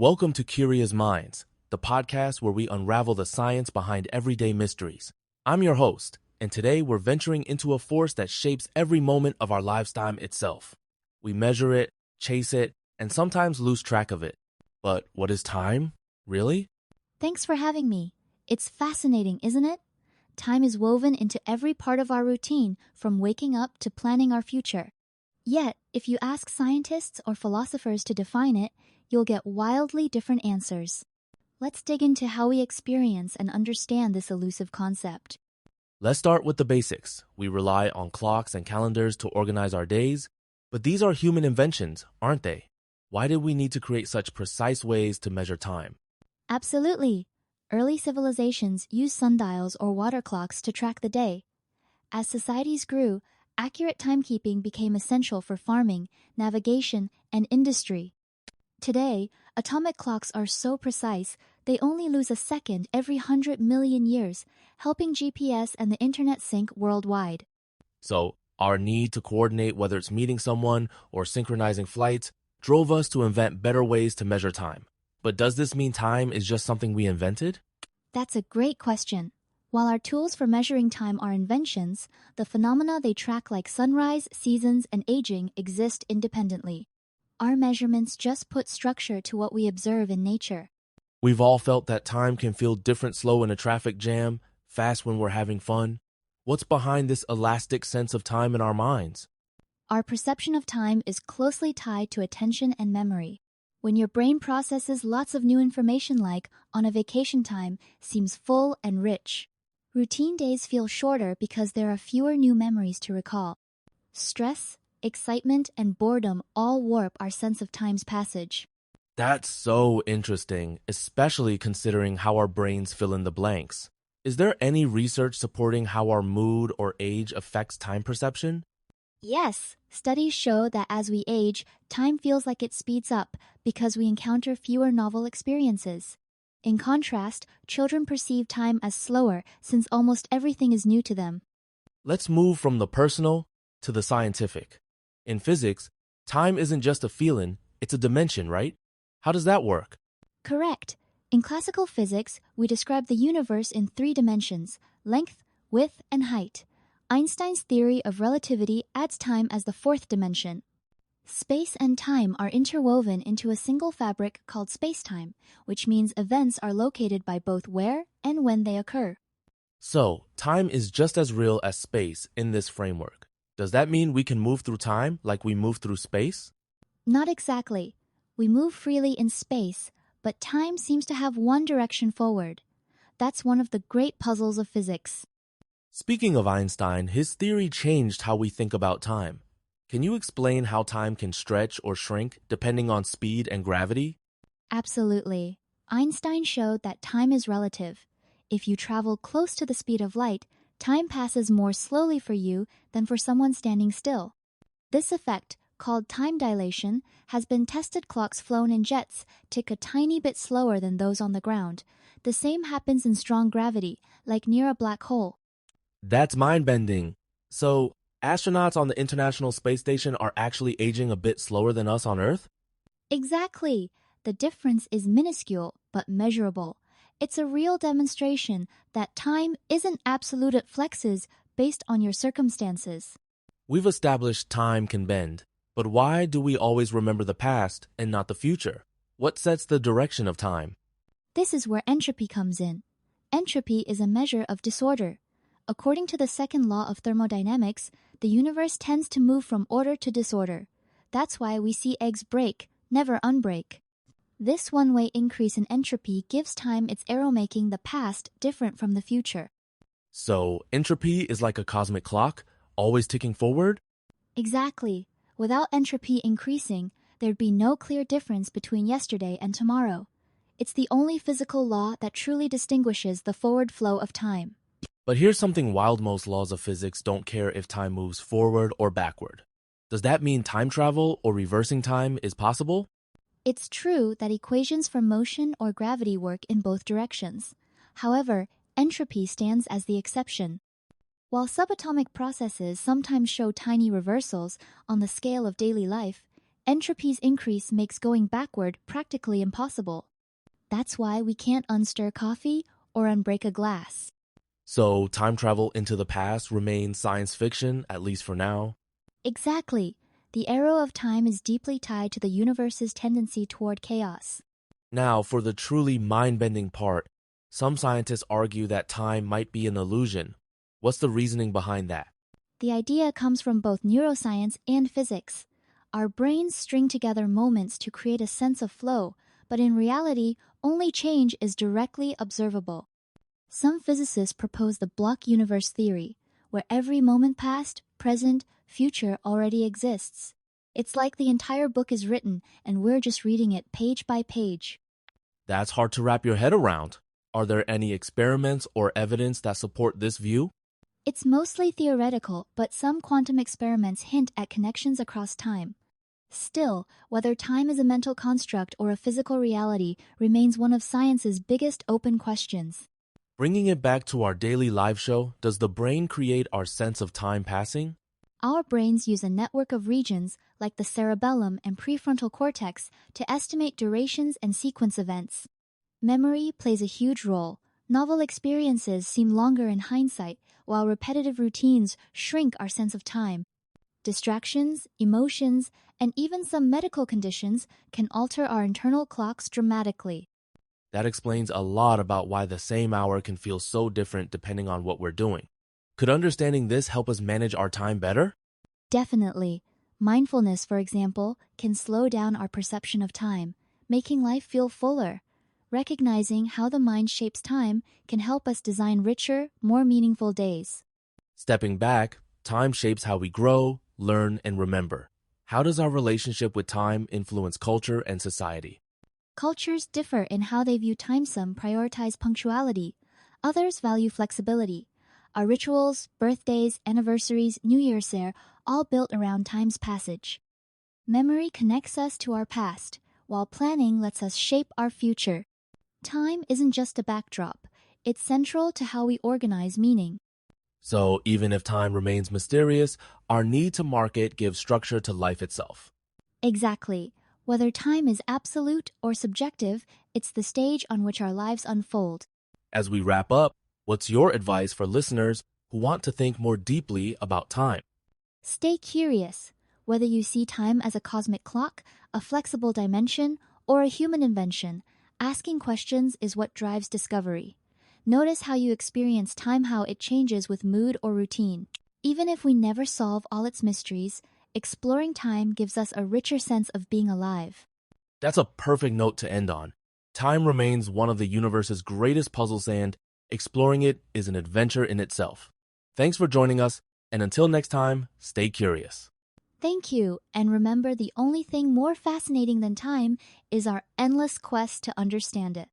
Welcome to Curious Minds, the podcast where we unravel the science behind everyday mysteries. I'm your host, and today we're venturing into a force that shapes every moment of our lifetime itself. We measure it, chase it, and sometimes lose track of it. But what is time, really? Thanks for having me. It's fascinating, isn't it? Time is woven into every part of our routine, from waking up to planning our future. Yet, if you ask scientists or philosophers to define it, you'll get wildly different answers. Let's dig into how we experience and understand this elusive concept. Let's start with the basics. We rely on clocks and calendars to organize our days, but these are human inventions, aren't they? Why did we need to create such precise ways to measure time? Absolutely. Early civilizations used sundials or water clocks to track the day. As societies grew, accurate timekeeping became essential for farming, navigation, and industry. Today, atomic clocks are so precise, they only lose a second every 100 million years, helping GPS and the internet sync worldwide. So, our need to coordinate, whether it's meeting someone or synchronizing flights, drove us to invent better ways to measure time. But does this mean time is just something we invented? That's a great question. While our tools for measuring time are inventions, the phenomena they track like sunrise, seasons, and aging exist independently. Our measurements just put structure to what we observe in nature. We've all felt that time can feel different slow in a traffic jam, fast when we're having fun. What's behind this elastic sense of time in our minds? Our perception of time is closely tied to attention and memory. When your brain processes lots of new information like, on a vacation time, seems full and rich. Routine days feel shorter because there are fewer new memories to recall. Stress, excitement, and boredom all warp our sense of time's passage. That's so interesting, especially considering how our brains fill in the blanks. Is there any research supporting how our mood or age affects time perception? Yes, studies show that as we age, time feels like it speeds up because we encounter fewer novel experiences. In contrast, children perceive time as slower since almost everything is new to them. Let's move from the personal to the scientific. In physics, time isn't just a feeling, it's a dimension, right? How does that work? Correct. In classical physics, we describe the universe in 3 dimensions: length, width, and height. Einstein's theory of relativity adds time as the 4th dimension. Space and time are interwoven into a single fabric called spacetime, which means events are located by both where and when they occur. So, time is just as real as space in this framework. Does that mean we can move through time like we move through space? Not exactly. We move freely in space, but time seems to have one direction forward. That's one of the great puzzles of physics. Speaking of Einstein, his theory changed how we think about time. Can you explain how time can stretch or shrink depending on speed and gravity? Absolutely. Einstein showed that time is relative. If you travel close to the speed of light, time passes more slowly for you than for someone standing still. This effect, called time dilation, has been tested. Clocks flown in jets tick a tiny bit slower than those on the ground. The same happens in strong gravity, like near a black hole. That's mind-bending. So, astronauts on the International Space Station are actually aging a bit slower than us on Earth? Exactly. The difference is minuscule, but measurable. It's a real demonstration that time isn't absolute. It flexes based on your circumstances. We've established time can bend, but why do we always remember the past and not the future? What sets the direction of time? This is where entropy comes in. Entropy is a measure of disorder. According to the second law of thermodynamics, the universe tends to move from order to disorder. That's why we see eggs break, never unbreak. This one-way increase in entropy gives time its arrow, making the past different from the future. So, entropy is like a cosmic clock, always ticking forward? Exactly. Without entropy increasing, there'd be no clear difference between yesterday and tomorrow. It's the only physical law that truly distinguishes the forward flow of time. But here's something wild: most laws of physics don't care if time moves forward or backward. Does that mean time travel or reversing time is possible? It's true that equations for motion or gravity work in both directions. However, entropy stands as the exception. While subatomic processes sometimes show tiny reversals on the scale of daily life, Entropy's increase makes going backward practically impossible. That's why we can't unstir coffee or unbreak a glass. So time travel into the past remains science fiction, at least for now. Exactly. The arrow of time is deeply tied to the universe's tendency toward chaos. Now, for the truly mind-bending part, some scientists argue that time might be an illusion. What's the reasoning behind that? The idea comes from both neuroscience and physics. Our brains string together moments to create a sense of flow, but in reality, only change is directly observable. Some physicists propose the block universe theory, where every moment past, present, future already exists. It's like the entire book is written and we're just reading it page by page. That's hard to wrap your head around. Are there any experiments or evidence that support this view? It's mostly theoretical, but some quantum experiments hint at connections across time. Still, whether time is a mental construct or a physical reality remains one of science's biggest open questions. Bringing it back to our daily live show, does the brain create our sense of time passing? Our brains use a network of regions, like the cerebellum and prefrontal cortex, to estimate durations and sequence events. Memory plays a huge role. Novel experiences seem longer in hindsight, while repetitive routines shrink our sense of time. Distractions, emotions, and even some medical conditions can alter our internal clocks dramatically. That explains a lot about why the same hour can feel so different depending on what we're doing. Could understanding this help us manage our time better? Definitely. Mindfulness, for example, can slow down our perception of time, making life feel fuller. Recognizing how the mind shapes time can help us design richer, more meaningful days. Stepping back, time shapes how we grow, learn, and remember. How does our relationship with time influence culture and society? Cultures differ in how they view time. Some prioritize punctuality. Others value flexibility. Our rituals, birthdays, anniversaries, New Year's are all built around time's passage. Memory connects us to our past, while planning lets us shape our future. Time isn't just a backdrop. It's central to how we organize meaning. So even if time remains mysterious, our need to mark it gives structure to life itself. Exactly. Whether time is absolute or subjective, it's the stage on which our lives unfold. As we wrap up, what's your advice for listeners who want to think more deeply about time? Stay curious. Whether you see time as a cosmic clock, a flexible dimension, or a human invention, asking questions is what drives discovery. Notice how you experience time, how it changes with mood or routine. Even if we never solve all its mysteries, exploring time gives us a richer sense of being alive. That's a perfect note to end on. Time remains one of the universe's greatest puzzles, and exploring it is an adventure in itself. Thanks for joining us, and until next time, stay curious. Thank you, and remember, the only thing more fascinating than time is our endless quest to understand it.